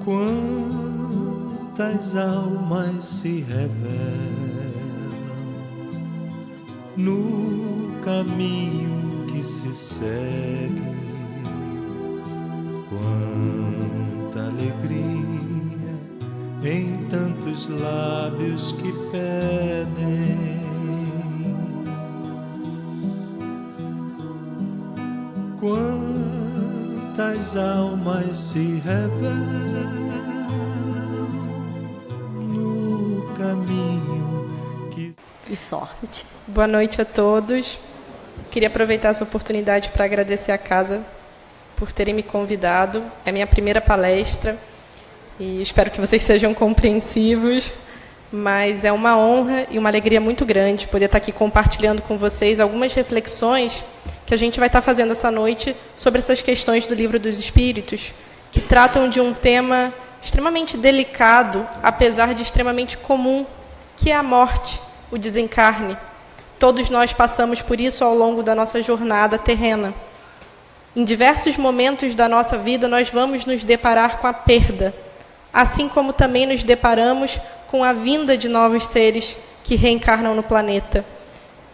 Quantas almas se revelam no caminho que se segue, quanta alegria em tantos lábios que pedem, quantas almas se revelam no caminho que... E sorte. Boa noite a todos. Queria aproveitar essa oportunidade para agradecer a casa por terem me convidado. É a minha primeira palestra e espero que vocês sejam compreensivos, mas é uma honra e uma alegria muito grande poder estar aqui compartilhando com vocês algumas reflexões que a gente vai estar fazendo essa noite sobre essas questões do Livro dos Espíritos, que tratam de um tema extremamente delicado, apesar de extremamente comum, que é a morte, o desencarne. Todos nós passamos por isso ao longo da nossa jornada terrena. Em diversos momentos da nossa vida, nós vamos nos deparar com a perda, assim como também nos deparamos com a vinda de novos seres que reencarnam no planeta.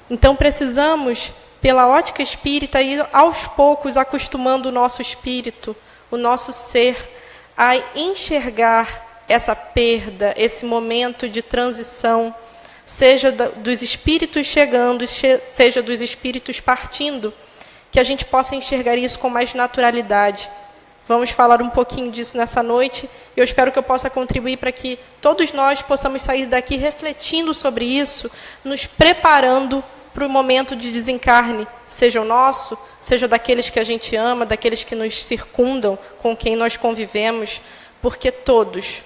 Então, precisamos, pela ótica espírita, ir aos poucos acostumando o nosso espírito, o nosso ser, a enxergar essa perda, esse momento de transição, seja dos espíritos chegando, seja dos espíritos partindo, que a gente possa enxergar isso com mais naturalidade. Vamos falar um pouquinho disso nessa noite, e eu espero que eu possa contribuir para que todos nós possamos sair daqui refletindo sobre isso, nos preparando para o momento de desencarne, seja o nosso, seja daqueles que a gente ama, daqueles que nos circundam, com quem nós convivemos, porque todos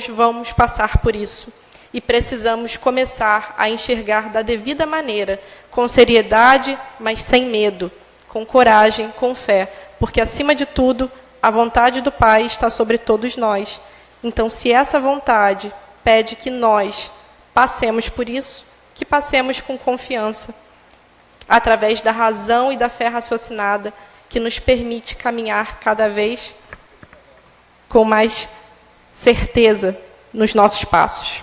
vamos passar por isso. E precisamos começar a enxergar da devida maneira, com seriedade, mas sem medo, com coragem, com fé, porque, acima de tudo, a vontade do Pai está sobre todos nós. Então, se essa vontade pede que nós passemos por isso, que passemos com confiança, através da razão e da fé raciocinada, que nos permite caminhar cada vez com mais certeza nos nossos passos.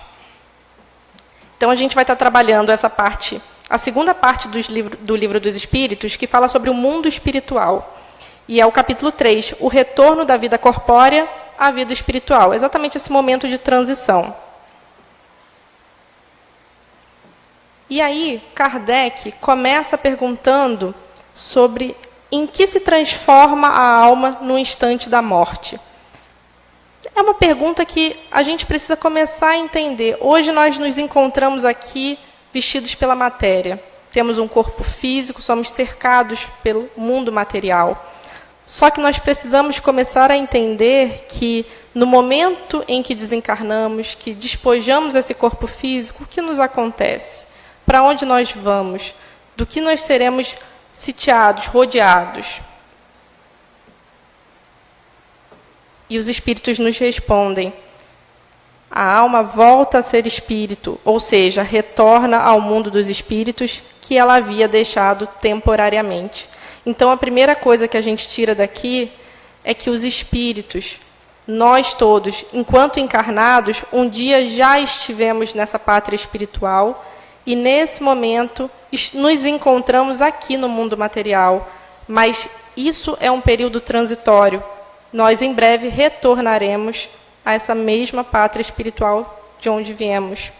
Então, a gente vai estar trabalhando essa parte, a segunda parte do Livro dos Espíritos, que fala sobre o mundo espiritual. E é o capítulo 3, o retorno da vida corpórea à vida espiritual. Exatamente esse momento de transição. E aí, Kardec começa perguntando sobre em que se transforma a alma no instante da morte. É uma pergunta que a gente precisa começar a entender. Hoje nós nos encontramos aqui vestidos pela matéria. Temos um corpo físico, somos cercados pelo mundo material. Só que nós precisamos começar a entender que, no momento em que desencarnamos, que despojamos esse corpo físico, o que nos acontece? Para onde nós vamos? Do que nós seremos sitiados, rodeados? E os espíritos nos respondem: a alma volta a ser espírito, ou seja, retorna ao mundo dos espíritos que ela havia deixado temporariamente. Então, a primeira coisa que a gente tira daqui é que os espíritos, nós todos, enquanto encarnados, um dia já estivemos nessa pátria espiritual e, nesse momento, nos encontramos aqui no mundo material. Mas isso é um período transitório. Nós, em breve, retornaremos a essa mesma pátria espiritual de onde viemos.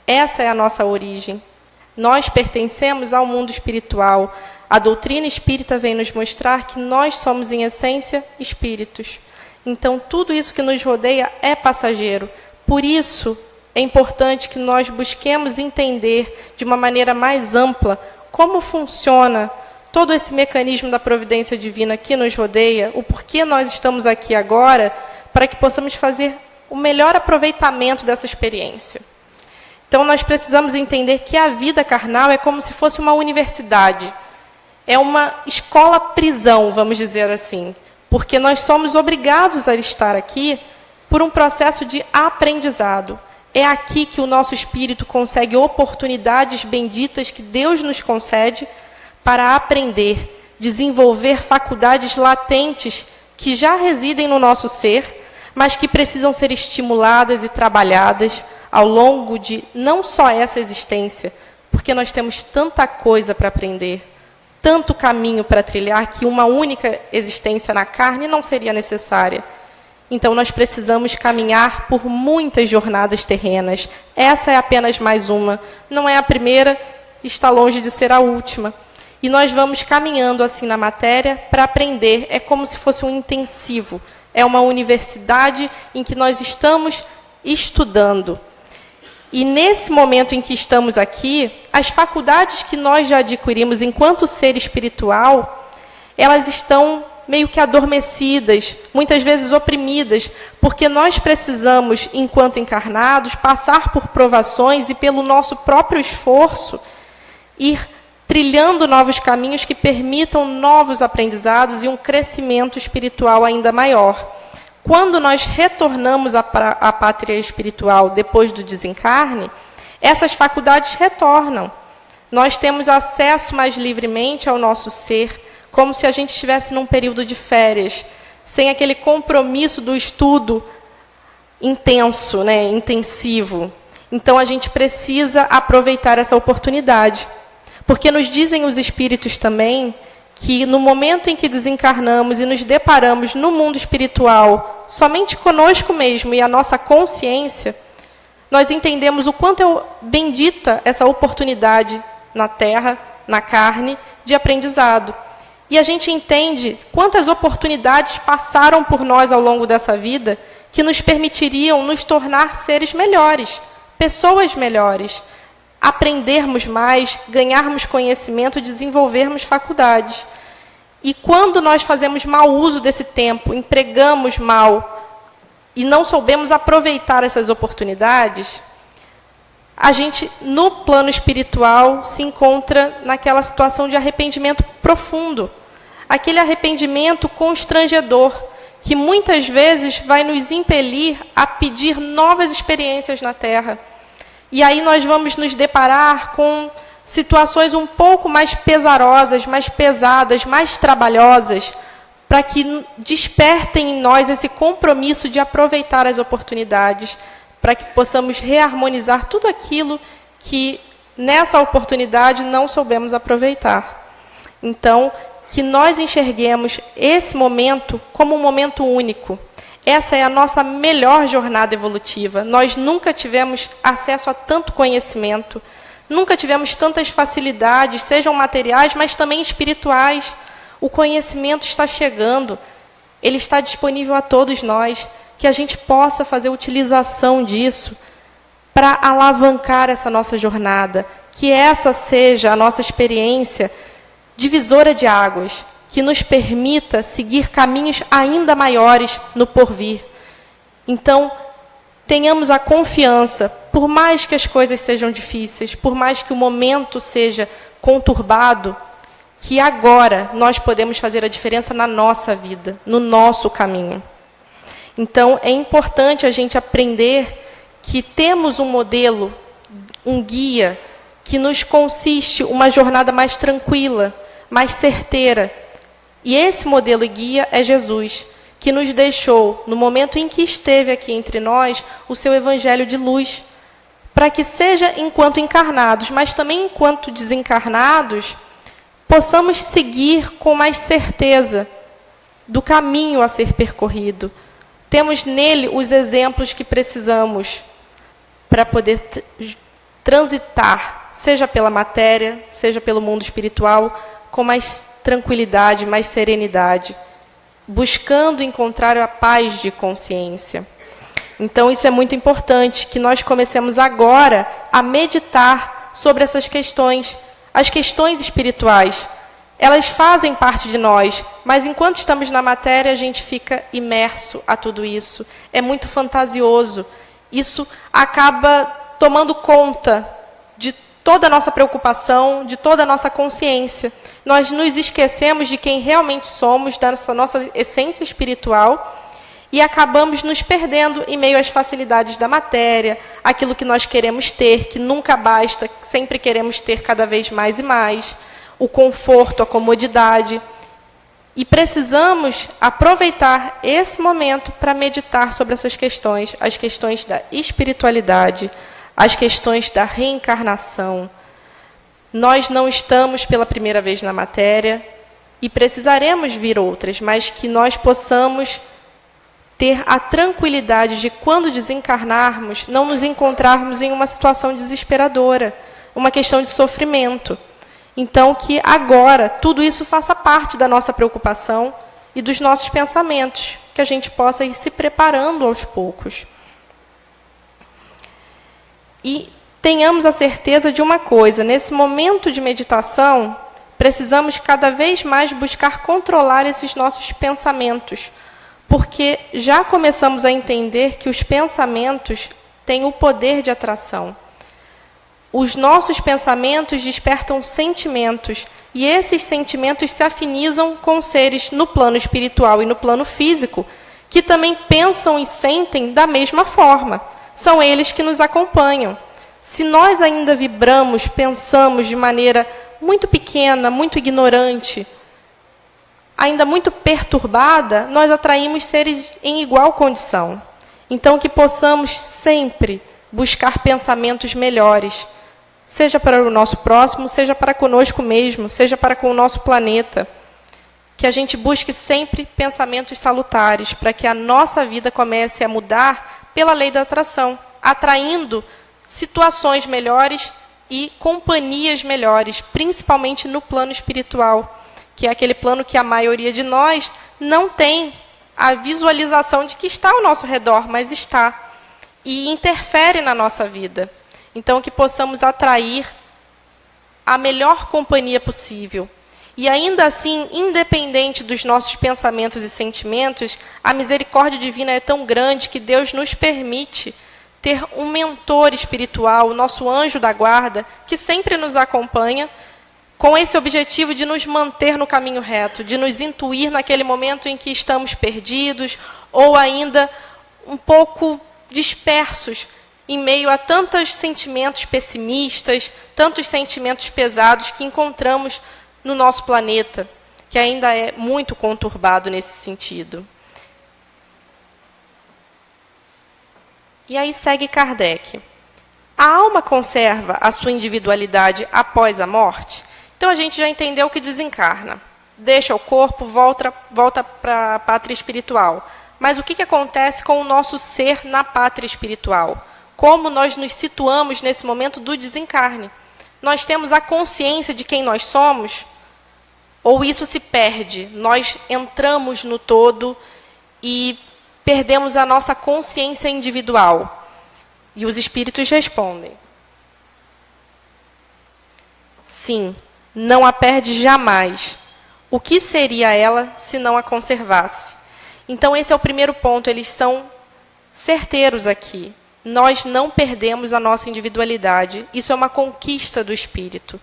Essa é a nossa origem. Nós pertencemos ao mundo espiritual. A doutrina espírita vem nos mostrar que nós somos, em essência, espíritos. Então, tudo isso que nos rodeia é passageiro. Por isso, é importante que nós busquemos entender de uma maneira mais ampla como funciona todo esse mecanismo da providência divina que nos rodeia, o porquê nós estamos aqui agora, para que possamos fazer o melhor aproveitamento dessa experiência. Então, nós precisamos entender que a vida carnal é como se fosse uma universidade. É uma escola-prisão, vamos dizer assim, porque nós somos obrigados a estar aqui por um processo de aprendizado. É aqui que o nosso espírito consegue oportunidades benditas que Deus nos concede para aprender, desenvolver faculdades latentes que já residem no nosso ser, mas que precisam ser estimuladas e trabalhadas ao longo de não só essa existência, porque nós temos tanta coisa para aprender, tanto caminho para trilhar, que uma única existência na carne não seria necessária. Então, nós precisamos caminhar por muitas jornadas terrenas. Essa é apenas mais uma. Não é a primeira, está longe de ser a última. E nós vamos caminhando assim na matéria para aprender. É como se fosse um intensivo. É uma universidade em que nós estamos estudando. E nesse momento em que estamos aqui, as faculdades que nós já adquirimos enquanto ser espiritual, elas estão meio que adormecidas, muitas vezes oprimidas, porque nós precisamos, enquanto encarnados, passar por provações e pelo nosso próprio esforço, ir trilhando novos caminhos que permitam novos aprendizados e um crescimento espiritual ainda maior. Quando nós retornamos à pátria espiritual depois do desencarne, essas faculdades retornam. Nós temos acesso mais livremente ao nosso ser, como se a gente estivesse num período de férias, sem aquele compromisso do estudo intenso, intensivo. Então, a gente precisa aproveitar essa oportunidade. Porque nos dizem os espíritos também que no momento em que desencarnamos e nos deparamos no mundo espiritual, somente conosco mesmo e a nossa consciência, nós entendemos o quanto é bendita essa oportunidade na Terra, na carne, de aprendizado. E a gente entende quantas oportunidades passaram por nós ao longo dessa vida que nos permitiriam nos tornar seres melhores, pessoas melhores, aprendermos mais, ganharmos conhecimento, desenvolvermos faculdades. E quando nós fazemos mau uso desse tempo, empregamos mal e não soubemos aproveitar essas oportunidades, a gente, no plano espiritual, se encontra naquela situação de arrependimento profundo. Aquele arrependimento constrangedor, que muitas vezes vai nos impelir a pedir novas experiências na Terra. E aí nós vamos nos deparar com situações um pouco mais pesarosas, mais pesadas, mais trabalhosas, para que despertem em nós esse compromisso de aproveitar as oportunidades, para que possamos reharmonizar tudo aquilo que nessa oportunidade não soubemos aproveitar. Então, que nós enxerguemos esse momento como um momento único. Essa é a nossa melhor jornada evolutiva. Nós nunca tivemos acesso a tanto conhecimento, nunca tivemos tantas facilidades, sejam materiais, mas também espirituais. O conhecimento está chegando, ele está disponível a todos nós, que a gente possa fazer utilização disso para alavancar essa nossa jornada, que essa seja a nossa experiência divisora de águas, que nos permita seguir caminhos ainda maiores no porvir. Então, tenhamos a confiança, por mais que as coisas sejam difíceis, por mais que o momento seja conturbado, que agora nós podemos fazer a diferença na nossa vida, no nosso caminho. Então, é importante a gente aprender que temos um modelo, um guia, que nos consiste uma jornada mais tranquila, mais certeira. E esse modelo e guia é Jesus, que nos deixou, no momento em que esteve aqui entre nós, o seu evangelho de luz, para que seja enquanto encarnados, mas também enquanto desencarnados, possamos seguir com mais certeza do caminho a ser percorrido. Temos nele os exemplos que precisamos para poder transitar, seja pela matéria, seja pelo mundo espiritual, com mais tranquilidade, mais serenidade, buscando encontrar a paz de consciência. Então, isso é muito importante, que nós comecemos agora a meditar sobre essas questões, as questões espirituais. Elas fazem parte de nós, mas enquanto estamos na matéria, a gente fica imerso a tudo isso. É muito fantasioso. Isso acaba tomando conta de toda a nossa preocupação, de toda a nossa consciência. Nós nos esquecemos de quem realmente somos, da nossa essência espiritual, e acabamos nos perdendo em meio às facilidades da matéria, aquilo que nós queremos ter, que nunca basta, sempre queremos ter cada vez mais e mais. o conforto, a comodidade. E precisamos aproveitar esse momento para meditar sobre essas questões, as questões da espiritualidade, as questões da reencarnação. Nós não estamos pela primeira vez na matéria e precisaremos vir outras, mas que nós possamos ter a tranquilidade de, quando desencarnarmos, não nos encontrarmos em uma situação desesperadora, uma questão de sofrimento. Então, que agora tudo isso faça parte da nossa preocupação e dos nossos pensamentos, que a gente possa ir se preparando aos poucos. E tenhamos a certeza de uma coisa: nesse momento de meditação, precisamos cada vez mais buscar controlar esses nossos pensamentos, porque já começamos a entender que os pensamentos têm o poder de atração. Os nossos pensamentos despertam sentimentos, e esses sentimentos se afinizam com seres no plano espiritual e no plano físico, que também pensam e sentem da mesma forma. São eles que nos acompanham. Se nós ainda vibramos, pensamos de maneira muito pequena, muito ignorante, ainda muito perturbada, nós atraímos seres em igual condição. Então, que possamos sempre buscar pensamentos melhores, seja para o nosso próximo, seja para conosco mesmo, seja para com o nosso planeta. Que a gente busque sempre pensamentos salutares, para que a nossa vida comece a mudar pela lei da atração, atraindo situações melhores e companhias melhores, principalmente no plano espiritual, que é aquele plano que a maioria de nós não tem a visualização de que está ao nosso redor, mas está, e interfere na nossa vida. Então, que possamos atrair a melhor companhia possível. E ainda assim, independente dos nossos pensamentos e sentimentos, a misericórdia divina é tão grande que Deus nos permite ter um mentor espiritual, o nosso anjo da guarda, que sempre nos acompanha, com esse objetivo de nos manter no caminho reto, de nos intuir naquele momento em que estamos perdidos ou ainda um pouco dispersos, em meio a tantos sentimentos pessimistas, tantos sentimentos pesados que encontramos no nosso planeta, que ainda é muito conturbado nesse sentido. E aí segue Kardec. A alma conserva a sua individualidade após a morte? Então a gente já entendeu que desencarna. Deixa o corpo, volta para a pátria espiritual. Mas o que acontece com o nosso ser na pátria espiritual? Como nós nos situamos nesse momento do desencarne? Nós temos a consciência de quem nós somos? Ou isso se perde? Nós entramos no todo e perdemos a nossa consciência individual? E os espíritos respondem: sim, não a perde jamais. O que seria ela se não a conservasse? Então, esse é o primeiro ponto, eles são certeiros aqui. Nós não perdemos a nossa individualidade. Isso é uma conquista do espírito.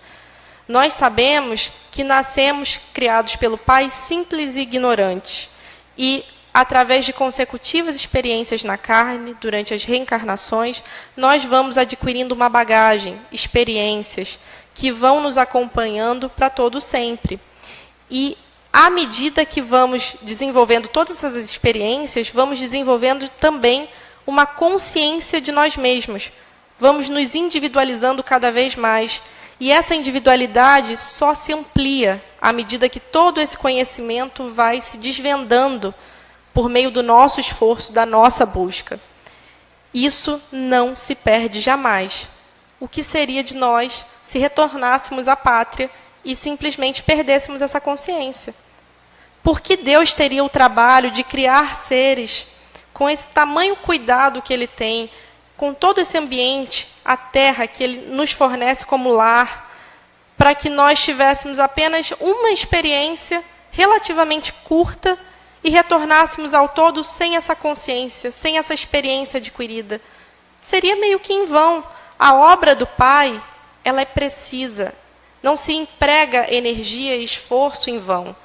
Nós sabemos que nascemos criados pelo Pai simples e ignorantes. E, através de consecutivas experiências na carne, durante as reencarnações, nós vamos adquirindo uma bagagem, experiências, que vão nos acompanhando para todo sempre. E, à medida que vamos desenvolvendo todas essas experiências, vamos desenvolvendo também uma consciência de nós mesmos. Vamos nos individualizando cada vez mais. E essa individualidade só se amplia à medida que todo esse conhecimento vai se desvendando por meio do nosso esforço, da nossa busca. Isso não se perde jamais. O que seria de nós se retornássemos à pátria e simplesmente perdêssemos essa consciência? Por que Deus teria o trabalho de criar seres com esse tamanho cuidado que Ele tem, com todo esse ambiente, a terra que Ele nos fornece como lar, para que nós tivéssemos apenas uma experiência relativamente curta e retornássemos ao todo sem essa consciência, sem essa experiência adquirida? Seria meio que em vão. A obra do Pai, ela é precisa. Não se emprega energia e esforço em vão.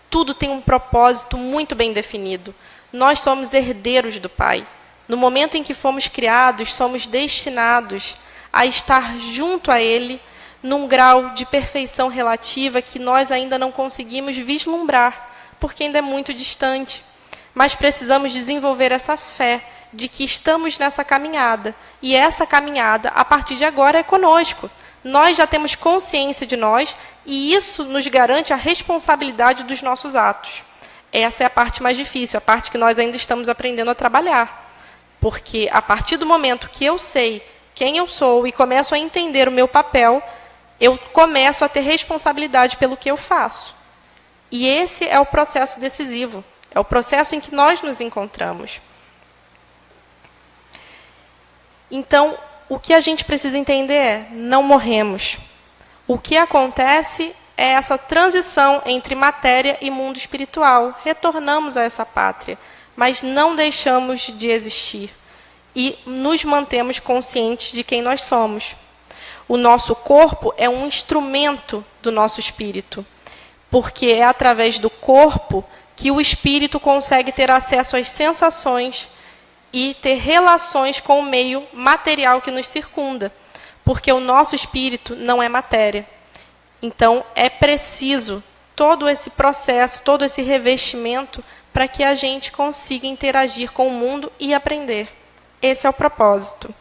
Tudo tem um propósito muito bem definido. Nós somos herdeiros do Pai. No momento em que fomos criados, somos destinados a estar junto a Ele, num grau de perfeição relativa que nós ainda não conseguimos vislumbrar, porque ainda é muito distante. Mas precisamos desenvolver essa fé de que estamos nessa caminhada. E essa caminhada, a partir de agora, é conosco. Nós já temos consciência de nós e isso nos garante a responsabilidade dos nossos atos. Essa é a parte mais difícil, a parte que nós ainda estamos aprendendo a trabalhar. Porque a partir do momento que eu sei quem eu sou e começo a entender o meu papel, eu começo a ter responsabilidade pelo que eu faço. E esse é o processo decisivo. É o processo em que nós nos encontramos. Então, o que a gente precisa entender é, não morremos. O que acontece é essa transição entre matéria e mundo espiritual. Retornamos a essa pátria, mas não deixamos de existir. E nos mantemos conscientes de quem nós somos. O nosso corpo é um instrumento do nosso espírito, porque é através do corpo que o espírito consegue ter acesso às sensações e ter relações com o meio material que nos circunda, porque o nosso espírito não é matéria. Então, é preciso todo esse processo, todo esse revestimento para que a gente consiga interagir com o mundo e aprender. Esse é o propósito.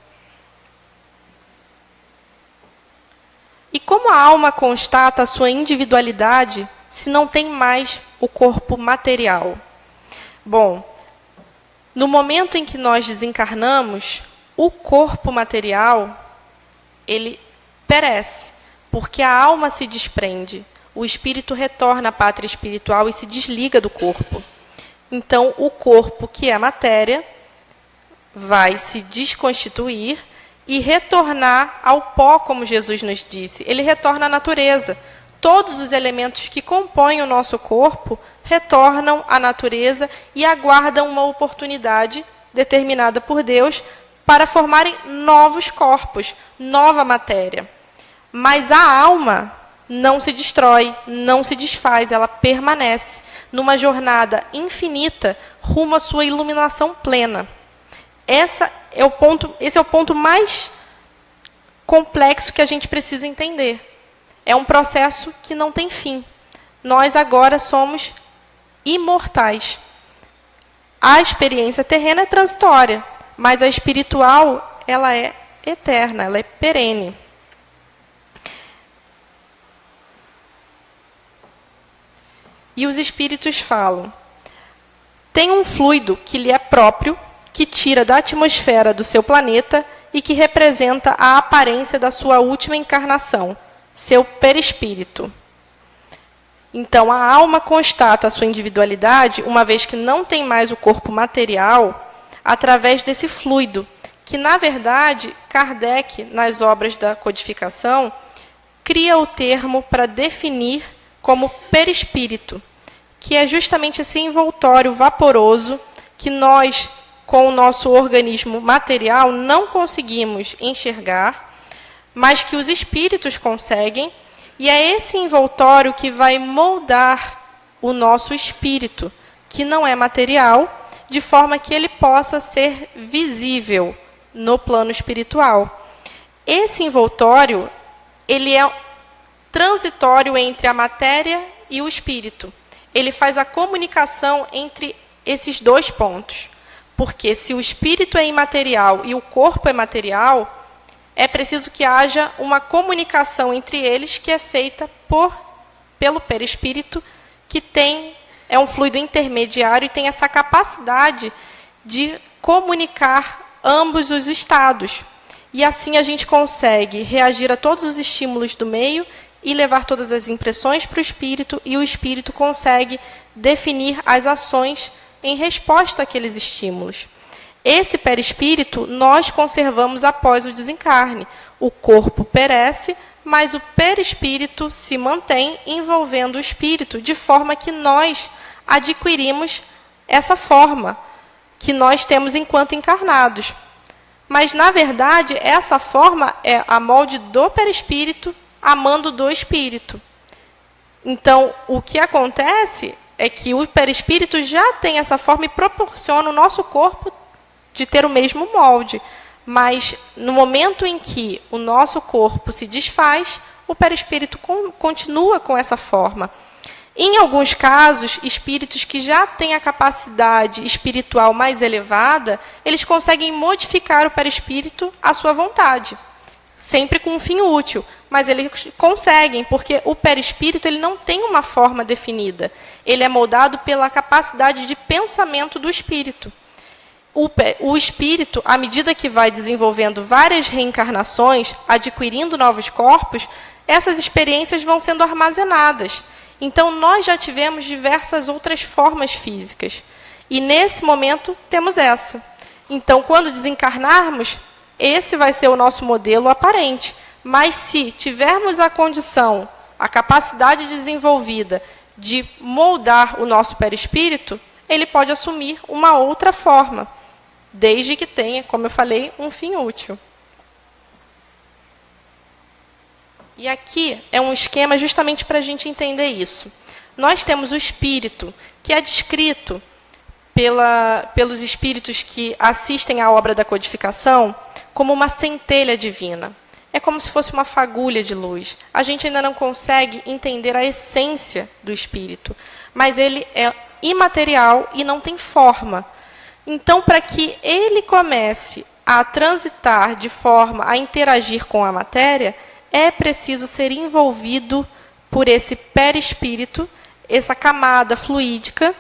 E como a alma constata a sua individualidade se não tem mais o corpo material? Bom, no momento em que nós desencarnamos, o corpo material, ele perece, porque a alma se desprende. O espírito retorna à pátria espiritual e se desliga do corpo. Então, o corpo, que é matéria, vai se desconstituir e retornar ao pó, como Jesus nos disse. Ele retorna à natureza. Todos os elementos que compõem o nosso corpo retornam à natureza e aguardam uma oportunidade determinada por Deus para formarem novos corpos, nova matéria. Mas a alma não se destrói, não se desfaz, ela permanece numa jornada infinita rumo à sua iluminação plena. Esse é o ponto mais complexo que a gente precisa entender. É um processo que não tem fim. Nós agora somos imortais. A experiência terrena é transitória, mas a espiritual, ela é eterna, ela é perene. E os espíritos falam: tem um fluido que lhe é próprio, que tira da atmosfera do seu planeta e que representa a aparência da sua última encarnação, seu perispírito. Então, a alma constata a sua individualidade, uma vez que não tem mais o corpo material, através desse fluido, que, na verdade, Kardec, nas obras da codificação, cria o termo para definir como perispírito, que é justamente esse envoltório vaporoso que nós, com o nosso organismo material, não conseguimos enxergar, mas que os espíritos conseguem, e é esse envoltório que vai moldar o nosso espírito, que não é material, de forma que ele possa ser visível no plano espiritual. Esse envoltório, ele é transitório entre a matéria e o espírito. Ele faz a comunicação entre esses dois pontos. Porque se o espírito é imaterial e o corpo é material, é preciso que haja uma comunicação entre eles que é feita pelo perispírito, que é um fluido intermediário e tem essa capacidade de comunicar ambos os estados. E assim a gente consegue reagir a todos os estímulos do meio e levar todas as impressões para o espírito, e o espírito consegue definir as ações em resposta àqueles estímulos. Esse perispírito nós conservamos após o desencarne. O corpo perece, mas o perispírito se mantém envolvendo o espírito, de forma que nós adquirimos essa forma que nós temos enquanto encarnados. Mas, na verdade, essa forma é a molde do perispírito, amando do espírito. Então, o que acontece é que o perispírito já tem essa forma e proporciona o nosso corpo de ter o mesmo molde. Mas, no momento em que o nosso corpo se desfaz, o perispírito continua com essa forma. Em alguns casos, espíritos que já têm a capacidade espiritual mais elevada, eles conseguem modificar o perispírito à sua vontade, sempre com um fim útil, mas eles conseguem, porque o perispírito ele não tem uma forma definida. Ele é moldado pela capacidade de pensamento do espírito. O espírito, à medida que vai desenvolvendo várias reencarnações, adquirindo novos corpos, essas experiências vão sendo armazenadas. Então, nós já tivemos diversas outras formas físicas. E, nesse momento, temos essa. Então, quando desencarnarmos, esse vai ser o nosso modelo aparente. Mas, se tivermos a condição, a capacidade desenvolvida de moldar o nosso perispírito, ele pode assumir uma outra forma, desde que tenha, como eu falei, um fim útil. E aqui é um esquema justamente para a gente entender isso. Nós temos o espírito, que é descrito pelos espíritos que assistem à obra da codificação como uma centelha divina. É como se fosse uma fagulha de luz. A gente ainda não consegue entender a essência do espírito, mas ele é imaterial e não tem forma. Então, para que ele comece a transitar de forma a interagir com a matéria, é preciso ser envolvido por esse perispírito, essa camada fluídica,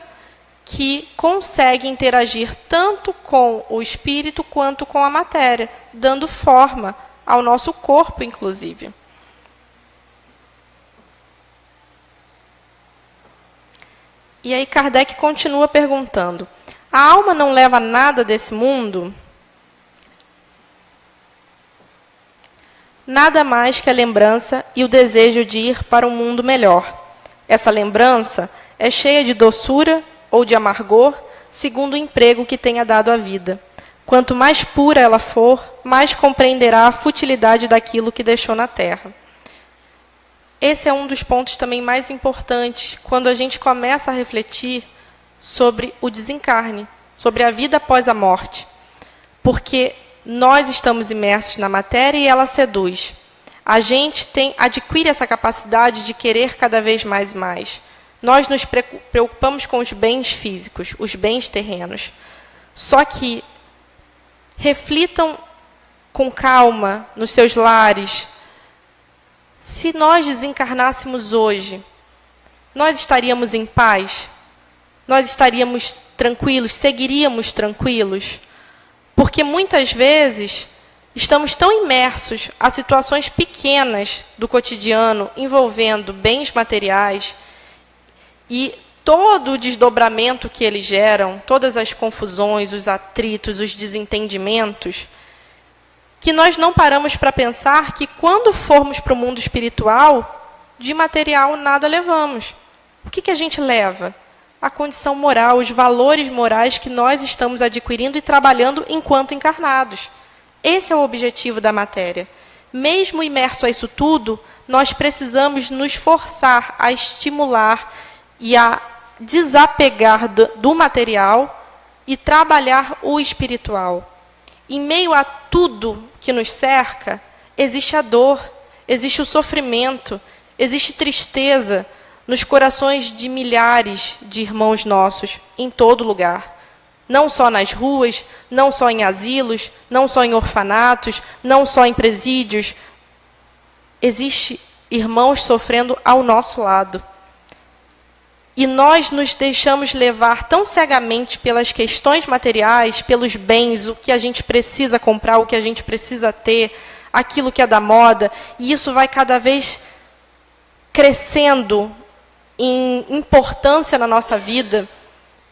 que consegue interagir tanto com o espírito quanto com a matéria, dando forma ao nosso corpo, inclusive. E aí Kardec continua perguntando: a alma não leva nada desse mundo? Nada mais que a lembrança e o desejo de ir para um mundo melhor. Essa lembrança é cheia de doçura ou de amargor, segundo o emprego que tenha dado à vida. Quanto mais pura ela for, mais compreenderá a futilidade daquilo que deixou na terra. Esse é um dos pontos também mais importantes quando a gente começa a refletir sobre o desencarne, sobre a vida após a morte. Porque nós estamos imersos na matéria e ela seduz. A gente adquire essa capacidade de querer cada vez mais e mais. Nós nos preocupamos com os bens físicos, os bens terrenos. Só que reflitam com calma nos seus lares. Se nós desencarnássemos hoje, nós estaríamos em paz? Nós estaríamos tranquilos? Seguiríamos tranquilos? Porque muitas vezes estamos tão imersos a situações pequenas do cotidiano, envolvendo bens materiais, e todo o desdobramento que eles geram, todas as confusões, os atritos, os desentendimentos, que nós não paramos para pensar que quando formos para o mundo espiritual, de material nada levamos. O que a gente leva? A condição moral, os valores morais que nós estamos adquirindo e trabalhando enquanto encarnados. Esse é o objetivo da matéria. Mesmo imerso a isso tudo, nós precisamos nos forçar a estimular e a desapegar do material e trabalhar o espiritual. Em meio a tudo que nos cerca, existe a dor, existe o sofrimento, existe tristeza nos corações de milhares de irmãos nossos, em todo lugar. Não só nas ruas, não só em asilos, não só em orfanatos, não só em presídios. Existem irmãos sofrendo ao nosso lado. E nós nos deixamos levar tão cegamente pelas questões materiais, pelos bens, o que a gente precisa comprar, o que a gente precisa ter, aquilo que é da moda, e isso vai cada vez crescendo em importância na nossa vida,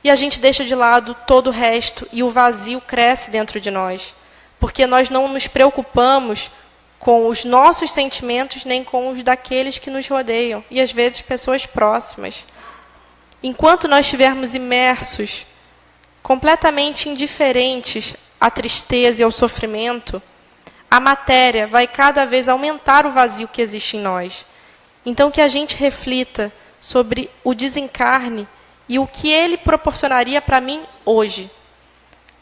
e a gente deixa de lado todo o resto, e o vazio cresce dentro de nós, porque nós não nos preocupamos com os nossos sentimentos, nem com os daqueles que nos rodeiam, e às vezes pessoas próximas. Enquanto nós estivermos imersos, completamente indiferentes à tristeza e ao sofrimento, a matéria vai cada vez aumentar o vazio que existe em nós. Então, que a gente reflita sobre o desencarne e o que ele proporcionaria para mim hoje.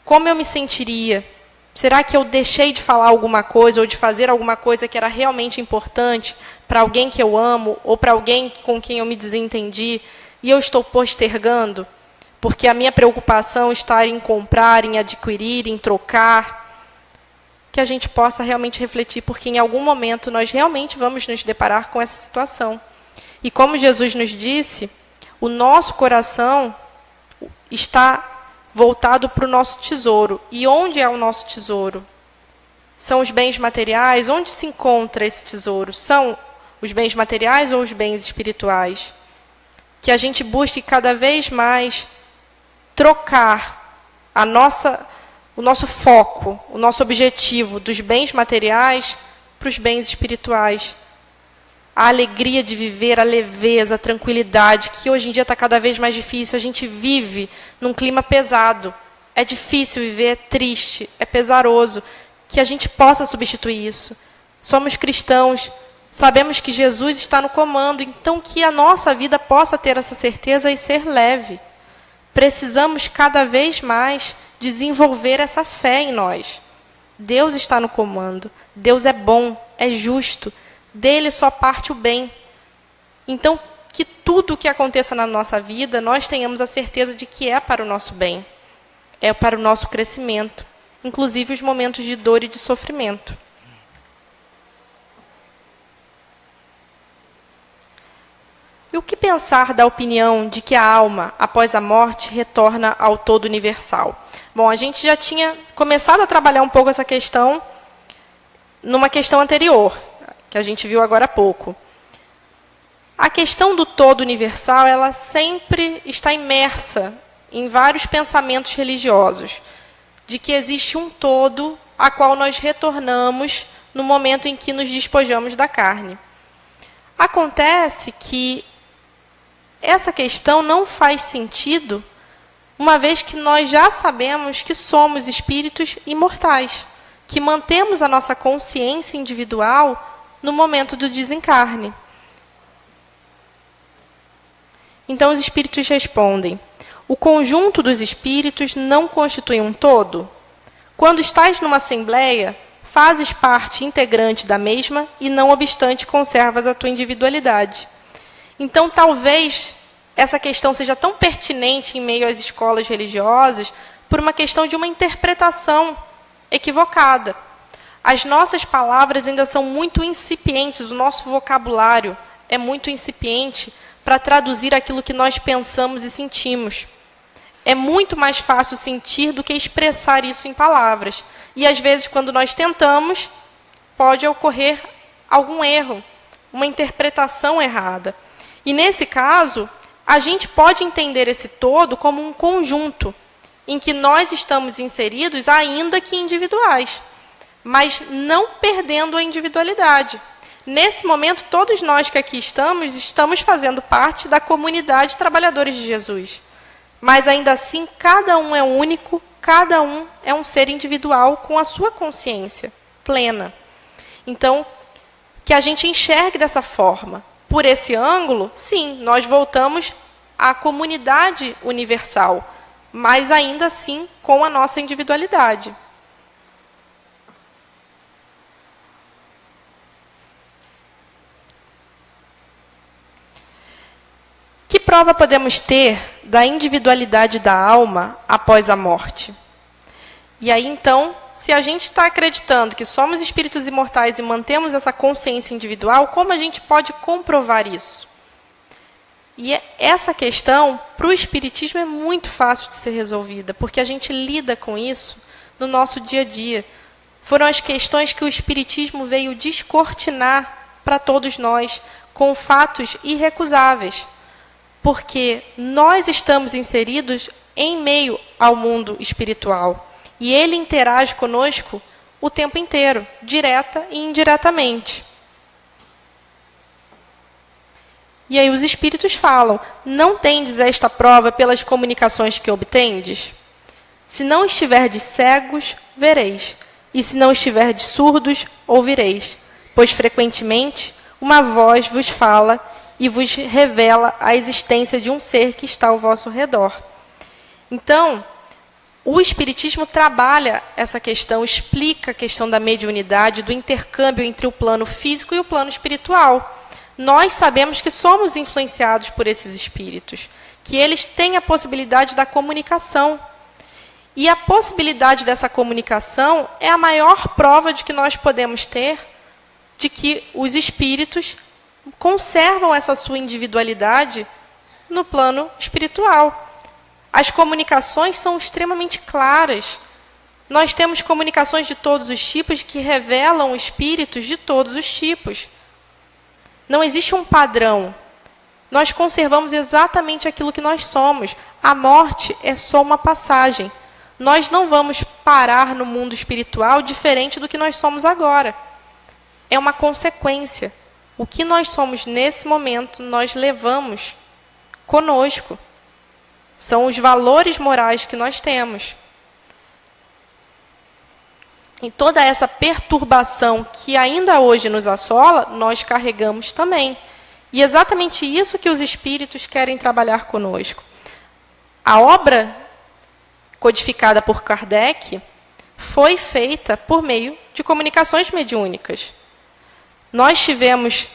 Como eu me sentiria Será que eu deixei de falar alguma coisa ou de fazer alguma coisa que era realmente importante para alguém que eu amo ou para alguém com quem eu me desentendi e eu estou postergando? Porque a minha preocupação está em comprar, em adquirir, em trocar. Que a gente possa realmente refletir, porque em algum momento nós realmente vamos nos deparar com essa situação. E como Jesus nos disse, o nosso coração está voltado para o nosso tesouro. E onde é o nosso tesouro? São os bens materiais? Onde se encontra esse tesouro? São os bens materiais ou os bens espirituais? Que a gente busque cada vez mais trocar o nosso foco, o nosso objetivo dos bens materiais para os bens espirituais. A alegria de viver, a leveza, a tranquilidade, que hoje em dia está cada vez mais difícil. A gente vive num clima pesado. É difícil viver, é triste, é pesaroso. Que a gente possa substituir isso. Somos cristãos, sabemos que Jesus está no comando, então que a nossa vida possa ter essa certeza e ser leve. Precisamos cada vez mais desenvolver essa fé em nós. Deus está no comando. Deus é bom, é justo. Dele só parte o bem. Então, que tudo o que aconteça na nossa vida, nós tenhamos a certeza de que é para o nosso bem. É para o nosso crescimento. Inclusive os momentos de dor e de sofrimento. E o que pensar da opinião de que a alma, após a morte, retorna ao todo universal? Bom, a gente já tinha começado a trabalhar um pouco essa questão numa questão anterior, que a gente viu agora há pouco. A questão do todo universal, ela sempre está imersa em vários pensamentos religiosos, de que existe um todo a qual nós retornamos no momento em que nos despojamos da carne. Acontece que essa questão não faz sentido, uma vez que nós já sabemos que somos espíritos imortais, que mantemos a nossa consciência individual no momento do desencarne. Então os espíritos respondem: o conjunto dos espíritos não constitui um todo? Quando estás numa assembleia, fazes parte integrante da mesma e, não obstante, conservas a tua individualidade. Então, talvez essa questão seja tão pertinente em meio às escolas religiosas por uma questão de uma interpretação equivocada. As nossas palavras ainda são muito incipientes, o nosso vocabulário é muito incipiente para traduzir aquilo que nós pensamos e sentimos. É muito mais fácil sentir do que expressar isso em palavras. E, às vezes, quando nós tentamos, pode ocorrer algum erro, uma interpretação errada. E, nesse caso, a gente pode entender esse todo como um conjunto, em que nós estamos inseridos, ainda que individuais, mas não perdendo a individualidade. Nesse momento, todos nós que aqui estamos fazendo parte da comunidade de trabalhadores de Jesus. Mas, ainda assim, cada um é único, cada um é um ser individual com a sua consciência plena. Então, que a gente enxergue dessa forma. Por esse ângulo, sim, nós voltamos à comunidade universal, mas ainda assim com a nossa individualidade. Que prova podemos ter da individualidade da alma após a morte? E aí, então, se a gente está acreditando que somos espíritos imortais e mantemos essa consciência individual, como a gente pode comprovar isso? E essa questão, para o espiritismo, é muito fácil de ser resolvida, porque a gente lida com isso no nosso dia a dia. Foram as questões que o espiritismo veio descortinar para todos nós, com fatos irrecusáveis. Porque nós estamos inseridos em meio ao mundo espiritual. E ele interage conosco o tempo inteiro, direta e indiretamente. E aí os espíritos falam: não tendes esta prova pelas comunicações que obtendes? Se não estiverdes cegos, vereis. E se não estiverdes surdos, ouvireis. Pois frequentemente uma voz vos fala e vos revela a existência de um ser que está ao vosso redor. Então, O Espiritismo trabalha essa questão, explica a questão da mediunidade, do intercâmbio entre o plano físico e o plano espiritual. Nós sabemos que somos influenciados por esses espíritos, que eles têm a possibilidade da comunicação. E a possibilidade dessa comunicação é a maior prova de que nós podemos ter de que os espíritos conservam essa sua individualidade no plano espiritual. As comunicações são extremamente claras. Nós temos comunicações de todos os tipos que revelam espíritos de todos os tipos. Não existe um padrão. Nós conservamos exatamente aquilo que nós somos. A morte é só uma passagem. Nós não vamos parar no mundo espiritual diferente do que nós somos agora. É uma consequência. O que nós somos nesse momento, nós levamos conosco. São os valores morais que nós temos. E toda essa perturbação que ainda hoje nos assola, nós carregamos também. E é exatamente isso que os espíritos querem trabalhar conosco. A obra codificada por Kardec foi feita por meio de comunicações mediúnicas. Nós tivemos,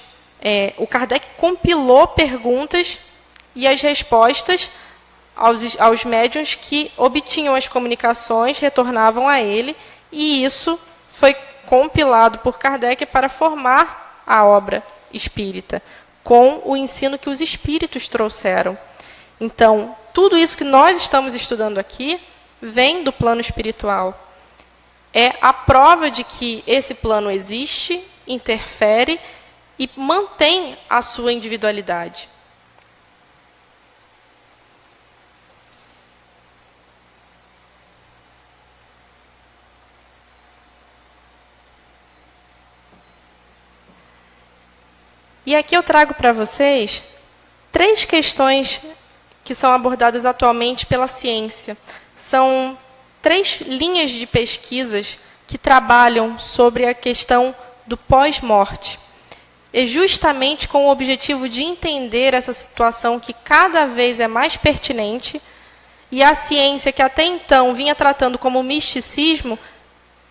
o Kardec compilou perguntas e as respostas aos médiuns que obtinham as comunicações, retornavam a ele, e isso foi compilado por Kardec para formar a obra espírita, com o ensino que os espíritos trouxeram. Então, tudo isso que nós estamos estudando aqui vem do plano espiritual. É a prova de que esse plano existe, interfere e mantém a sua individualidade. E aqui eu trago para vocês 3 questões que são abordadas atualmente pela ciência. São 3 linhas de pesquisas que trabalham sobre a questão do pós-morte. E justamente com o objetivo de entender essa situação que cada vez é mais pertinente, e a ciência, que até então vinha tratando como misticismo,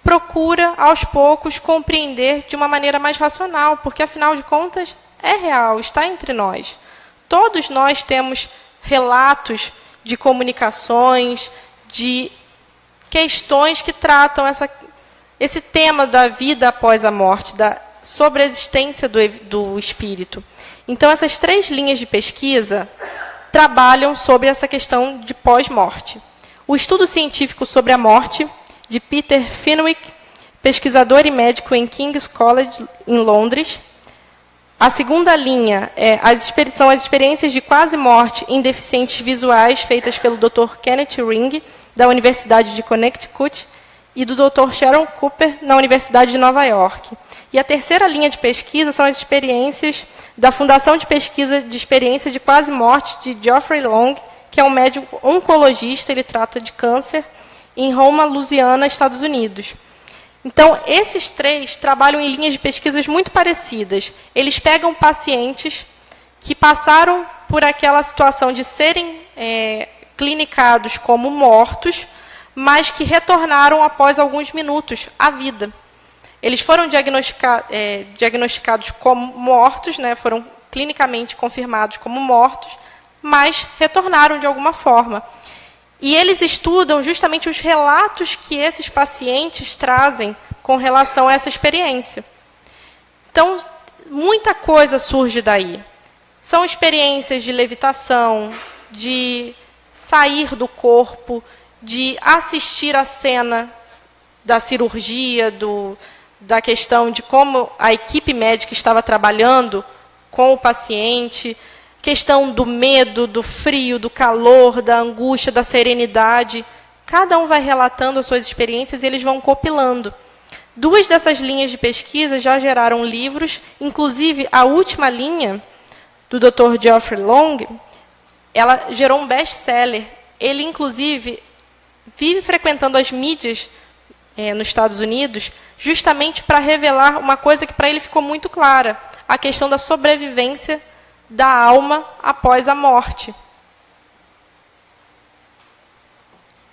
procura, aos poucos, compreender de uma maneira mais racional, porque, afinal de contas, é real, está entre nós. Todos nós temos relatos de comunicações, de questões que tratam esse tema da vida após a morte, sobre a existência do espírito. Então, essas 3 linhas de pesquisa trabalham sobre essa questão de pós-morte. O estudo científico sobre a morte, de Peter Fenwick, pesquisador e médico em King's College, em Londres. A segunda linha são as experiências de quase morte em deficientes visuais, feitas pelo Dr. Kenneth Ring, da Universidade de Connecticut, e do Dr. Sharon Cooper, na Universidade de Nova York. E a terceira linha de pesquisa são as experiências da Fundação de Pesquisa de Experiência de Quase Morte, de Geoffrey Long, que é um médico oncologista, ele trata de câncer, em Roma, Louisiana, Estados Unidos. Então, esses 3 trabalham em linhas de pesquisas muito parecidas. Eles pegam pacientes que passaram por aquela situação de serem clinicados como mortos, mas que retornaram após alguns minutos à vida. Eles foram diagnosticados como mortos, né, foram clinicamente confirmados como mortos, mas retornaram de alguma forma. E eles estudam justamente os relatos que esses pacientes trazem com relação a essa experiência. Então, muita coisa surge daí. São experiências de levitação, de sair do corpo, de assistir a cena da cirurgia, da questão de como a equipe médica estava trabalhando com o paciente, questão do medo, do frio, do calor, da angústia, da serenidade. Cada um vai relatando as suas experiências e eles vão compilando. 2 dessas linhas de pesquisa já geraram livros, inclusive a última linha, do Dr. Geoffrey Long, ela gerou um best-seller. Ele, inclusive, vive frequentando as mídias nos Estados Unidos, justamente para revelar uma coisa que para ele ficou muito clara, a questão da sobrevivência da alma após a morte.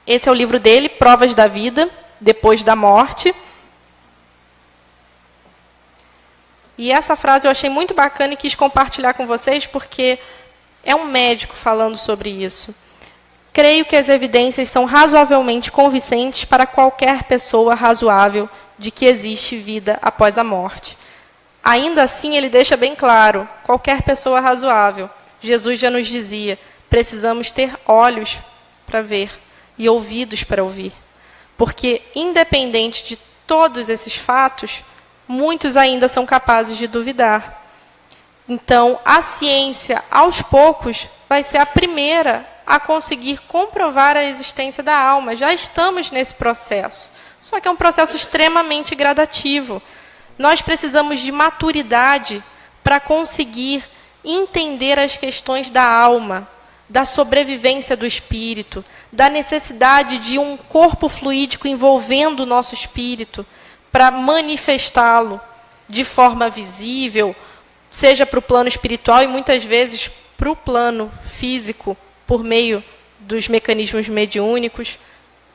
Esse é o livro dele, Provas da Vida, Depois da Morte. E essa frase eu achei muito bacana e quis compartilhar com vocês, porque é um médico falando sobre isso. Creio que as evidências são razoavelmente convincentes para qualquer pessoa razoável de que existe vida após a morte. Ainda assim, ele deixa bem claro, qualquer pessoa razoável. Jesus já nos dizia, precisamos ter olhos para ver e ouvidos para ouvir. Porque, independente de todos esses fatos, muitos ainda são capazes de duvidar. Então, a ciência, aos poucos, vai ser a primeira a conseguir comprovar a existência da alma. Já estamos nesse processo. Só que é um processo extremamente gradativo. Nós precisamos de maturidade para conseguir entender as questões da alma, da sobrevivência do espírito, da necessidade de um corpo fluídico envolvendo o nosso espírito para manifestá-lo de forma visível, seja para o plano espiritual e muitas vezes para o plano físico, por meio dos mecanismos mediúnicos.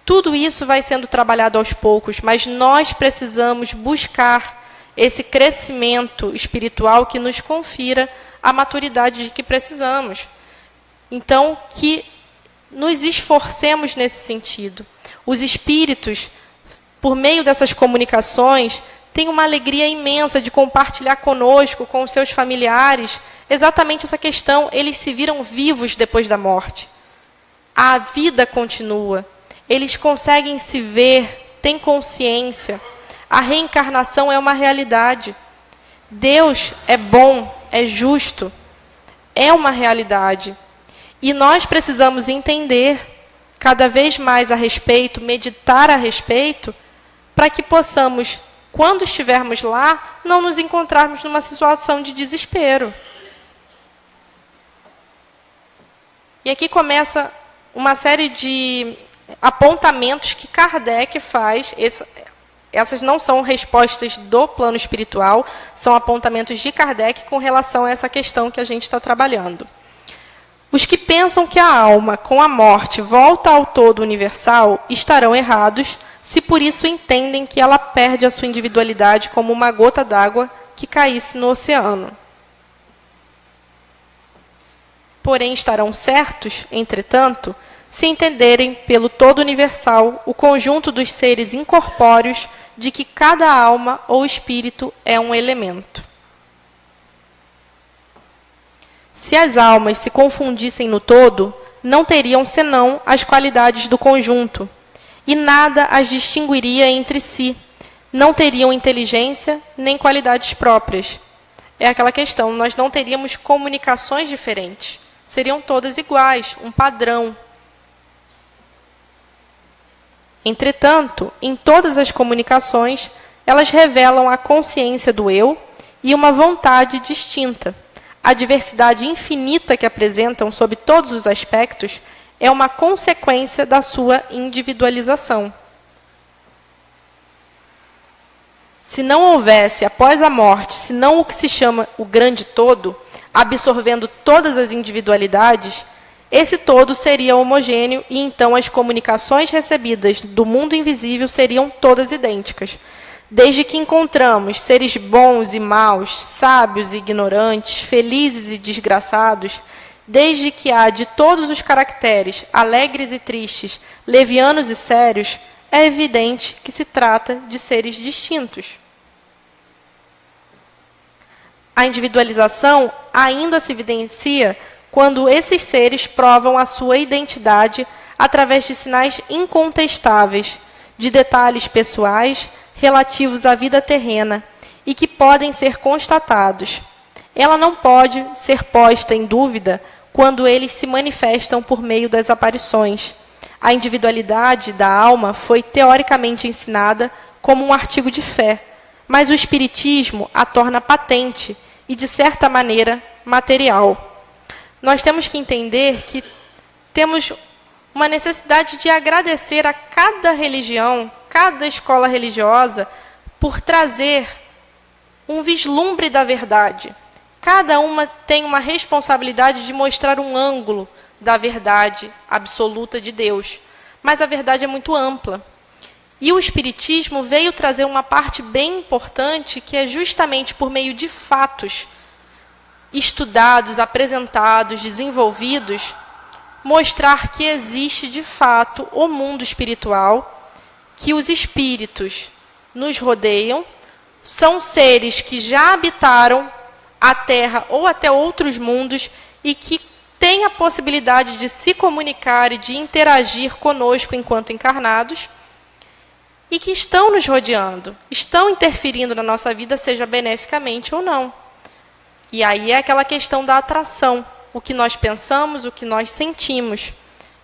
Tudo isso vai sendo trabalhado aos poucos, mas nós precisamos buscar esse crescimento espiritual que nos confira a maturidade de que precisamos. Então, que nos esforcemos nesse sentido. Os espíritos, por meio dessas comunicações, têm uma alegria imensa de compartilhar conosco, com os seus familiares, exatamente essa questão. Eles se viram vivos depois da morte. A vida continua. Eles conseguem se ver, têm consciência. A reencarnação é uma realidade. Deus é bom, é justo, é uma realidade. E nós precisamos entender cada vez mais a respeito, meditar a respeito, para que possamos, quando estivermos lá, não nos encontrarmos numa situação de desespero. E aqui começa uma série de apontamentos que Kardec faz. Essas não são respostas do plano espiritual, são apontamentos de Kardec com relação a essa questão que a gente está trabalhando. Os que pensam que a alma, com a morte, volta ao todo universal, estarão errados, se por isso entendem que ela perde a sua individualidade como uma gota d'água que caísse no oceano. Porém, estarão certos, entretanto, se entenderem pelo todo universal o conjunto dos seres incorpóreos de que cada alma ou espírito é um elemento. Se as almas se confundissem no todo, não teriam senão as qualidades do conjunto, e nada as distinguiria entre si. Não teriam inteligência nem qualidades próprias. É aquela questão, nós não teríamos comunicações diferentes. Seriam todas iguais, um padrão. Entretanto, em todas as comunicações, elas revelam a consciência do eu e uma vontade distinta. A diversidade infinita que apresentam sob todos os aspectos é uma consequência da sua individualização. Se não houvesse, após a morte, senão o que se chama o grande todo, absorvendo todas as individualidades, esse todo seria homogêneo e então as comunicações recebidas do mundo invisível seriam todas idênticas. Desde que encontramos seres bons e maus, sábios e ignorantes, felizes e desgraçados, desde que há de todos os caracteres, alegres e tristes, levianos e sérios, é evidente que se trata de seres distintos. A individualização ainda se evidencia quando esses seres provam a sua identidade através de sinais incontestáveis, de detalhes pessoais relativos à vida terrena e que podem ser constatados. Ela não pode ser posta em dúvida quando eles se manifestam por meio das aparições. A individualidade da alma foi teoricamente ensinada como um artigo de fé, mas o Espiritismo a torna patente e, de certa maneira, material. Nós temos que entender que temos uma necessidade de agradecer a cada religião, cada escola religiosa, por trazer um vislumbre da verdade. Cada uma tem uma responsabilidade de mostrar um ângulo da verdade absoluta de Deus. mas a verdade é muito ampla. E o Espiritismo veio trazer uma parte bem importante, que é justamente por meio de fatos estudados, apresentados, desenvolvidos, mostrar que existe de fato o mundo espiritual, que os espíritos nos rodeiam, são seres que já habitaram a Terra ou até outros mundos e que têm a possibilidade de se comunicar e de interagir conosco enquanto encarnados, e que estão nos rodeando, estão interferindo na nossa vida, seja beneficamente ou não. E aí é aquela questão da atração, o que nós pensamos, o que nós sentimos.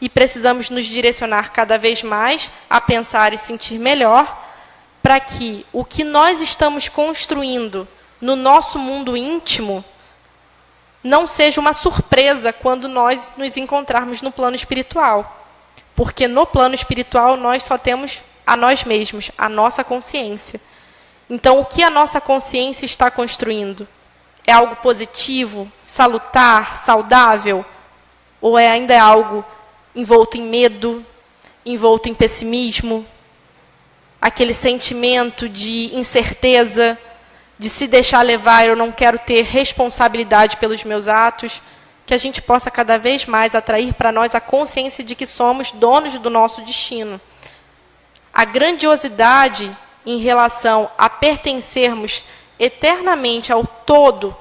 E precisamos nos direcionar cada vez mais a pensar e sentir melhor, para que o que nós estamos construindo no nosso mundo íntimo não seja uma surpresa quando nós nos encontrarmos no plano espiritual. Porque no plano espiritual nós só temos a nós mesmos, a nossa consciência. Então, o que a nossa consciência está construindo? É algo positivo, salutar, saudável? Ou ainda é algo envolto em medo, envolto em pessimismo? Aquele sentimento de incerteza, de se deixar levar, eu não quero ter responsabilidade pelos meus atos, que a gente possa cada vez mais atrair para nós a consciência de que somos donos do nosso destino. A grandiosidade em relação a pertencermos eternamente ao todo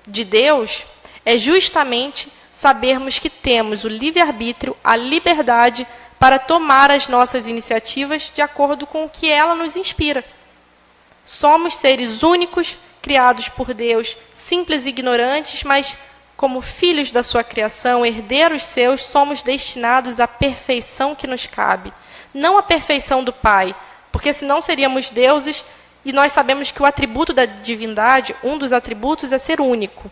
de Deus é justamente sabermos que temos o livre-arbítrio, a liberdade para tomar as nossas iniciativas de acordo com o que ela nos inspira. Somos seres únicos, criados por Deus, simples e ignorantes, mas como filhos da sua criação, herdeiros seus, somos destinados à perfeição que nos cabe. Não à perfeição do Pai, porque senão seríamos deuses, e nós sabemos que o atributo da divindade, um dos atributos é ser único.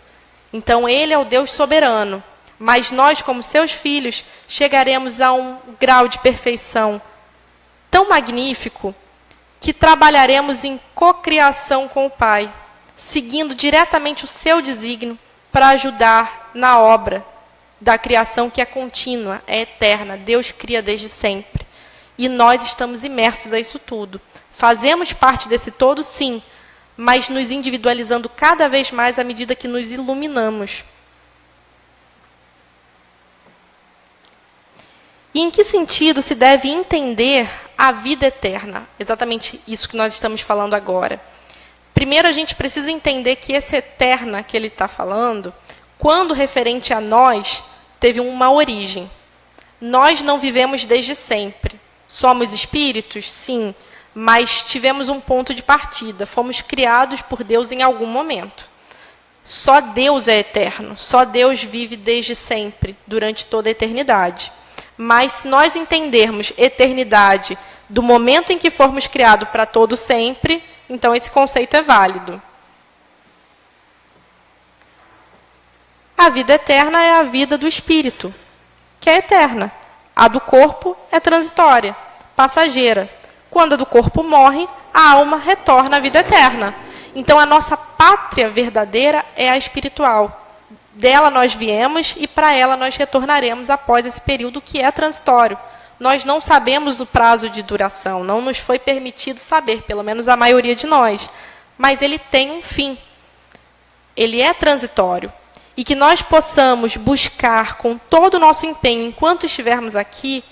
Então, ele é o Deus soberano. Mas nós, como seus filhos, chegaremos a um grau de perfeição tão magnífico que trabalharemos em cocriação com o Pai, seguindo diretamente o seu desígnio para ajudar na obra da criação que é contínua, é eterna. Deus cria desde sempre. E nós estamos imersos a isso tudo. Fazemos parte desse todo, sim, mas nos individualizando cada vez mais à medida que nos iluminamos. E em que sentido se deve entender a vida eterna? Exatamente isso que nós estamos falando agora. Primeiro, a gente precisa entender que esse eterna que ele está falando, quando referente a nós, teve uma origem. Nós não vivemos desde sempre. Somos espíritos? Sim, mas tivemos um ponto de partida. Fomos criados por Deus em algum momento. Só Deus é eterno. Só Deus vive desde sempre, durante toda a eternidade. Mas se nós entendermos eternidade do momento em que formos criados para todo sempre, então esse conceito é válido. A vida eterna é a vida do espírito, que é eterna. A do corpo é transitória, passageira. Quando a do corpo morre, a alma retorna à vida eterna. Então a nossa pátria verdadeira é a espiritual. Dela nós viemos e para ela nós retornaremos após esse período que é transitório. Nós não sabemos o prazo de duração, não nos foi permitido saber, pelo menos a maioria de nós. Mas ele tem um fim. Ele é transitório. E que nós possamos buscar com todo o nosso empenho, enquanto estivermos aqui,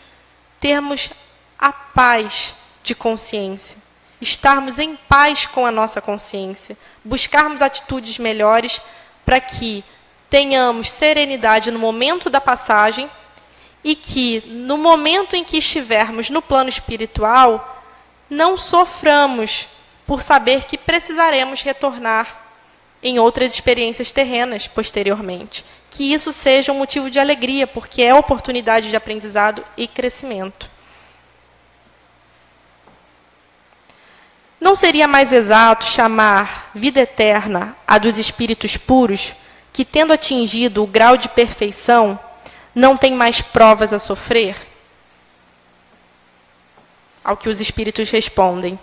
termos a paz de consciência. Estarmos em paz com a nossa consciência. Buscarmos atitudes melhores para que tenhamos serenidade no momento da passagem e que, no momento em que estivermos no plano espiritual, não soframos por saber que precisaremos retornar em outras experiências terrenas posteriormente. Que isso seja um motivo de alegria, porque é oportunidade de aprendizado e crescimento. Não seria mais exato chamar vida eterna a dos espíritos puros, que, tendo atingido o grau de perfeição, não tem mais provas a sofrer? Ao que os espíritos respondem: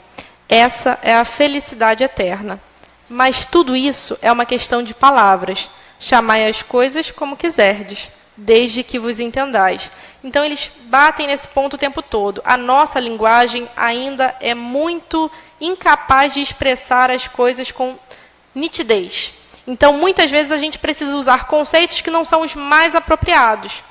essa é a felicidade eterna. Mas tudo isso é uma questão de palavras. Chamai as coisas como quiserdes, desde que vos entendais. Então, eles batem nesse ponto o tempo todo. A nossa linguagem ainda é muito incapaz de expressar as coisas com nitidez. Então, muitas vezes, a gente precisa usar conceitos que não são os mais apropriados.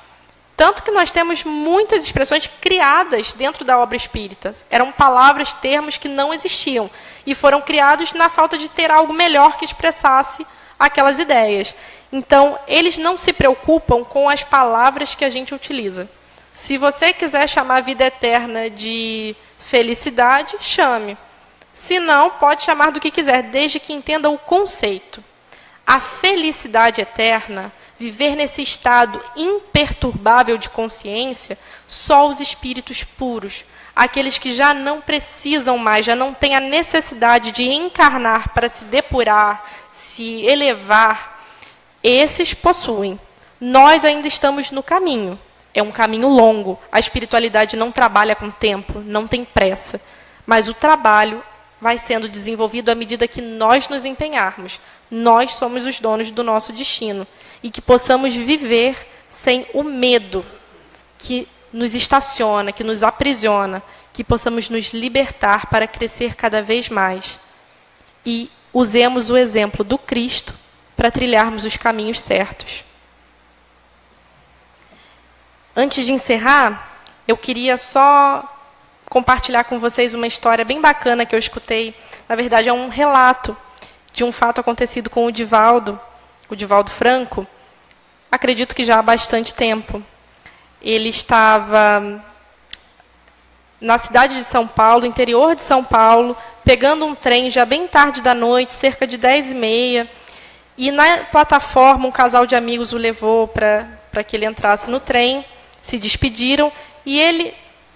Tanto que nós temos muitas expressões criadas dentro da obra espírita. Eram palavras, termos que não existiam. E foram criados na falta de ter algo melhor que expressasse aquelas ideias. Então, eles não se preocupam com as palavras que a gente utiliza. Se você quiser chamar a vida eterna de felicidade, chame. Se não, pode chamar do que quiser, desde que entenda o conceito. A felicidade eterna, viver nesse estado imperturbável de consciência, só os espíritos puros, aqueles que já não precisam mais, já não têm a necessidade de encarnar para se depurar, se elevar, esses possuem. Nós ainda estamos no caminho. É um caminho longo. A espiritualidade não trabalha com tempo, não tem pressa. Mas o trabalho vai sendo desenvolvido à medida que nós nos empenharmos. Nós somos os donos do nosso destino. E que possamos viver sem o medo que nos estaciona, que nos aprisiona, que possamos nos libertar para crescer cada vez mais. E usemos o exemplo do Cristo para trilharmos os caminhos certos. Antes de encerrar, eu queria só compartilhar com vocês uma história bem bacana que eu escutei. Na verdade, é um relato de um fato acontecido com o Divaldo Franco, acredito que já há bastante tempo. Ele estava na cidade de São Paulo, interior de São Paulo, pegando um trem já bem tarde da noite, cerca de 10h30, e na plataforma um casal de amigos o levou para que ele entrasse no trem, se despediram, e ele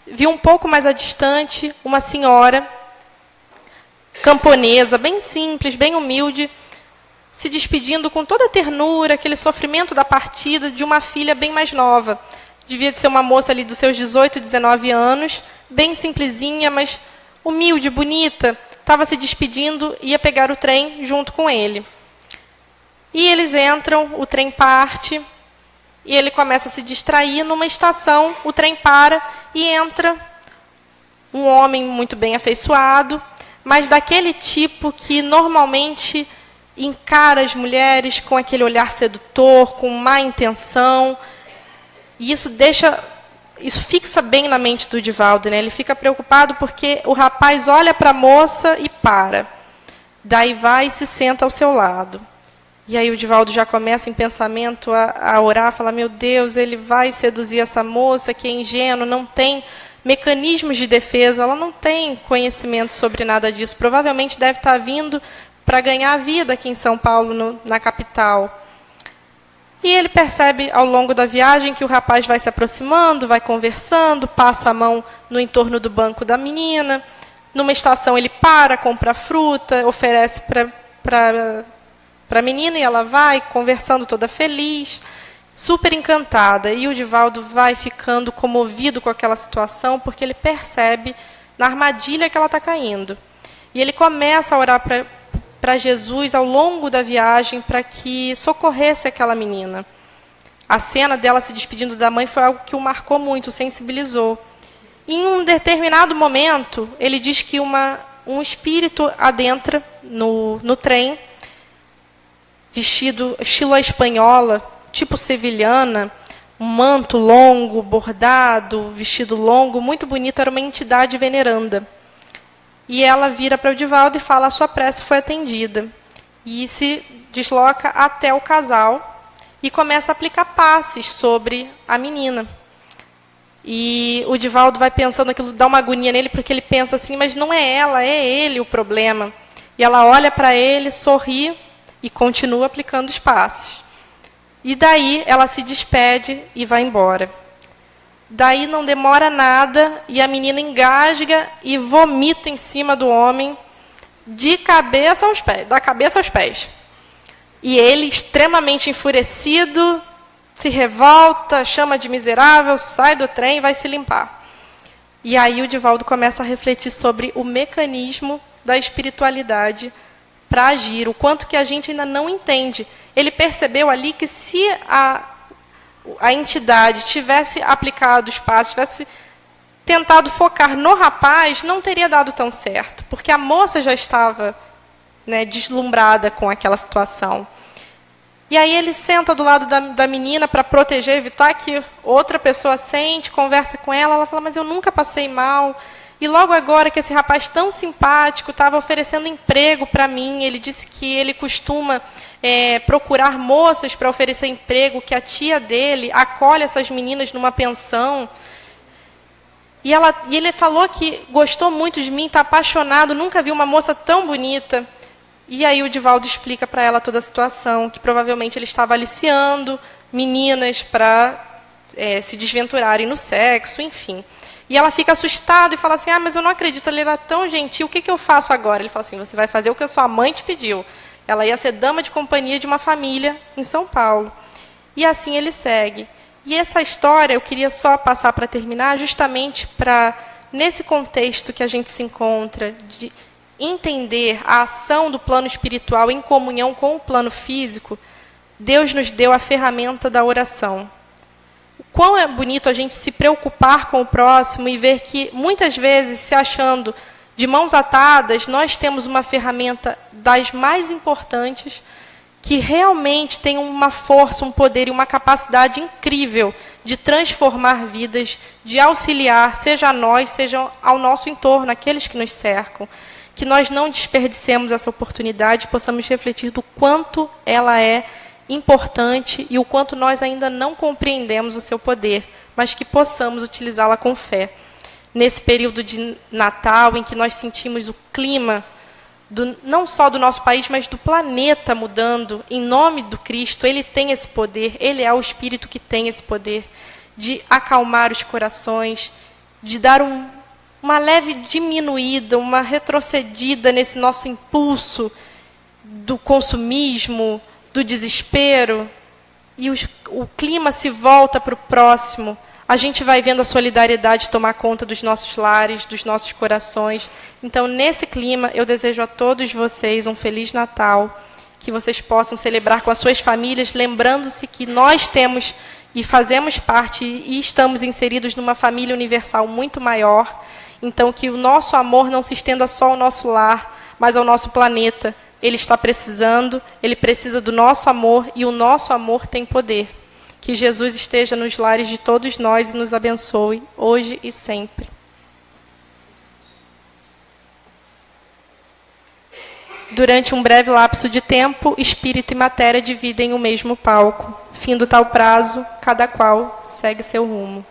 viu um pouco mais à distante uma senhora camponesa, bem simples, bem humilde, se despedindo com toda a ternura, aquele sofrimento da partida de uma filha bem mais nova. Devia de ser uma moça ali dos seus 18, 19 anos, bem simplesinha, mas humilde, bonita, estava se despedindo, ia pegar o trem junto com ele. E eles entram, o trem parte, e ele começa a se distrair. Numa estação, o trem para e entra um homem muito bem afeiçoado, mas daquele tipo que normalmente encara as mulheres com aquele olhar sedutor, com má intenção. E isso fixa bem na mente do Divaldo, né? Ele fica preocupado porque o rapaz olha para a moça e para. Daí vai e se senta ao seu lado. E aí o Divaldo já começa em pensamento a orar, a falar, meu Deus, ele vai seduzir essa moça que é ingênua, não tem mecanismos de defesa, ela não tem conhecimento sobre nada disso. Provavelmente deve estar vindo para ganhar a vida aqui em São Paulo, na capital. E ele percebe ao longo da viagem que o rapaz vai se aproximando, vai conversando, passa a mão no entorno do banco da menina. Numa estação ele para, compra fruta, oferece para a menina e ela vai conversando toda feliz, super encantada. E o Divaldo vai ficando comovido com aquela situação porque ele percebe na armadilha que ela está caindo. E ele começa a orar para Jesus ao longo da viagem para que socorresse aquela menina. A cena dela se despedindo da mãe foi algo que o marcou muito, o sensibilizou. E em um determinado momento, ele diz que um espírito adentra no trem, vestido estilo a espanhola, tipo sevilhana, um manto longo, bordado, vestido longo, muito bonito, era uma entidade veneranda. E ela vira para o Divaldo e fala, a sua prece foi atendida. E se desloca até o casal e começa a aplicar passes sobre a menina. E o Divaldo vai pensando aquilo, dá uma agonia nele, porque ele pensa assim, mas não é ela, é ele o problema. E ela olha para ele, sorri e continua aplicando os passes. E daí ela se despede e vai embora. Daí não demora nada e a menina engasga e vomita em cima do homem da cabeça aos pés. E ele, extremamente enfurecido, se revolta, chama de miserável, sai do trem e vai se limpar. E aí o Divaldo começa a refletir sobre o mecanismo da espiritualidade para agir, o quanto que a gente ainda não entende. Ele percebeu ali que se a entidade tivesse aplicado os passos, tivesse tentado focar no rapaz, não teria dado tão certo, porque a moça já estava, né, deslumbrada com aquela situação. E aí ele senta do lado da menina para proteger, evitar que outra pessoa sente, conversa com ela. Ela fala, mas eu nunca passei mal. E logo agora que esse rapaz tão simpático estava oferecendo emprego para mim, ele disse que ele costuma procurar moças para oferecer emprego, que a tia dele acolhe essas meninas numa pensão. E ele falou que gostou muito de mim, está apaixonado, nunca viu uma moça tão bonita. E aí o Divaldo explica para ela toda a situação, que provavelmente ele estava aliciando meninas para se desventurarem no sexo, enfim. E ela fica assustada e fala assim, mas eu não acredito, ele era tão gentil, o que eu faço agora? Ele fala assim, você vai fazer o que a sua mãe te pediu. Ela ia ser dama de companhia de uma família em São Paulo. E assim ele segue. E essa história eu queria só passar para terminar, justamente para, nesse contexto que a gente se encontra, de entender a ação do plano espiritual em comunhão com o plano físico, Deus nos deu a ferramenta da oração. O quão é bonito a gente se preocupar com o próximo e ver que, muitas vezes, se achando de mãos atadas, nós temos uma ferramenta das mais importantes, que realmente tem uma força, um poder e uma capacidade incrível de transformar vidas, de auxiliar, seja a nós, seja ao nosso entorno, aqueles que nos cercam. Que nós não desperdicemos essa oportunidade, possamos refletir do quanto ela é importante e o quanto nós ainda não compreendemos o seu poder, mas que possamos utilizá-la com fé. Nesse período de Natal, em que nós sentimos o clima, não só do nosso país, mas do planeta mudando, em nome do Cristo, Ele tem esse poder, Ele é o Espírito que tem esse poder de acalmar os corações, de dar uma leve diminuída, uma retrocedida nesse nosso impulso do consumismo, do desespero, e o clima se volta para o próximo. A gente vai vendo a solidariedade tomar conta dos nossos lares, dos nossos corações. Então, nesse clima, eu desejo a todos vocês um Feliz Natal, que vocês possam celebrar com as suas famílias, lembrando-se que nós temos e fazemos parte e estamos inseridos numa família universal muito maior. Então, que o nosso amor não se estenda só ao nosso lar, mas ao nosso planeta. Ele está precisando, ele precisa do nosso amor e o nosso amor tem poder. Que Jesus esteja nos lares de todos nós e nos abençoe, hoje e sempre. Durante um breve lapso de tempo, espírito e matéria dividem o mesmo palco. Findo tal prazo, cada qual segue seu rumo.